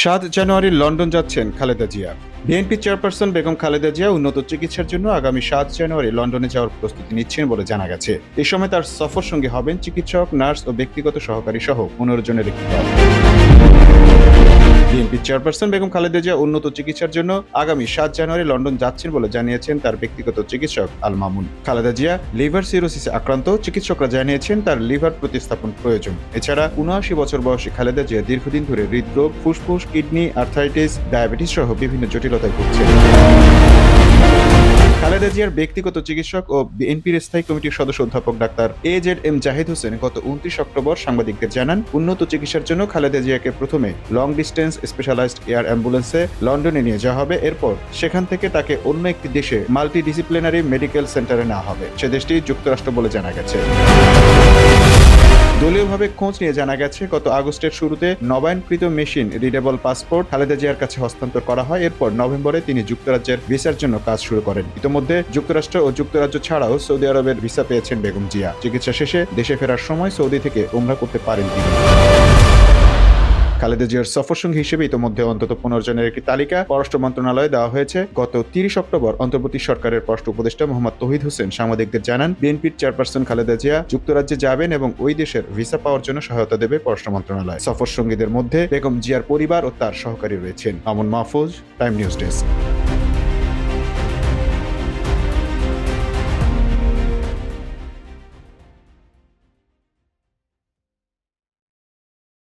7 জানুয়ারি London যাচ্ছেন Khaleda Zia. BNP chairperson Begum Khaleda Zia উন্নত চিকিৎসার জন্য আগামী 7 জানুয়ারি লন্ডনে যাওয়ার প্রস্তুতি নিচ্ছেন বলে জানা গেছে। এই সময় তার সফর সঙ্গী হবেন চিকিৎসক, নার্স ও ব্যক্তিগত সহকারী সহ 15 জনের একটি দল। বিএনপি চেয়ারপারসন বেগম খালেদা জিয়া উন্নত চিকিৎসার জন্য আগামী 7 জানুয়ারি লন্ডন যাচ্ছেন বলে জানিয়েছেন তার ব্যক্তিগত চিকিৎসক আল মামুন। খালেদা জিয়া লিভার সিরোসিসে আক্রান্ত। চিকিৎসকরা জানিয়েছেন তার লিভার প্রতিস্থাপন প্রয়োজন। এছাড়া ৭৯ বছর বয়সী খালেদা জিয়া দীর্ঘদিন ধরে হৃদরোগ, ফুসফুস, কিডনি, আর্থারাইটিস, ডায়াবেটিস সহ বিভিন্ন জটিলতায় ভুগছেন। খালেদা জিয়ার ব্যক্তিগত চিকিৎসক ও বিএনপির স্থায়ী কমিটির সদস্য অধ্যাপক ডাক্তার AZM জাহিদ হোসেন গত 29 অক্টোবর সাংবাদিকদের জানান, উন্নত চিকিৎসার জন্য খালেদা জিয়াকে প্রথমে লং ডিস্টেন্স স্পেশালাইজড এয়ার অ্যাম্বুলেন্সে লন্ডনে নিয়ে যাওয়া হবে। এরপর সেখান থেকে তাকে অন্য একটি দেশে মাল্টিডিসিপ্লিনারি মেডিকেল সেন্টারে নেওয়া হবে। সে দেশটি যুক্তরাষ্ট্র বলে জানা গেছে। দলীয়ভাবে খোঁজ নিয়ে জানা গেছে, গত আগস্টের শুরুতে নবায়নকৃত মেশিন রিডেবল পাসপোর্ট খালেদা জিয়ার কাছে হস্তান্তর করা হয়। এরপর নভেম্বরে তিনি যুক্তরাজ্যের ভিসার জন্য কাজ শুরু করেন। ইতোমধ্যে যুক্তরাষ্ট্র ও যুক্তরাজ্য ছাড়াও সৌদি আরবের ভিসা পেয়েছেন বেগম জিয়া। চিকিৎসা শেষে দেশে ফেরার সময় সৌদি থেকে উমরা করতে পারেন তিনি। খালেদা জিয়ার সফরসঙ্গী হিসেবে ইতোমধ্যে অন্তত 15 জনের একটি তালিকা পররাষ্ট্র মন্ত্রণালয়ে দেওয়া হয়েছে। গত 30 অক্টোবর অন্তর্বর্তী সরকারের পররাষ্ট্র উপদেষ্টা মোহাম্মদ তৌহিদ হোসেন সাংবাদিকদের জানান, বিএনপির চেয়ারপারসন খালেদা জিয়া যুক্তরাজ্যে যাবেন এবং ওই দেশের ভিসা পাওয়ার জন্য সহায়তা দেবে পররাষ্ট্র মন্ত্রণালয়। সফরসঙ্গীদের মধ্যে বেগম জিয়ার পরিবার ও তার সহকারী রয়েছেন। Mamun Mahfuz, time news desk.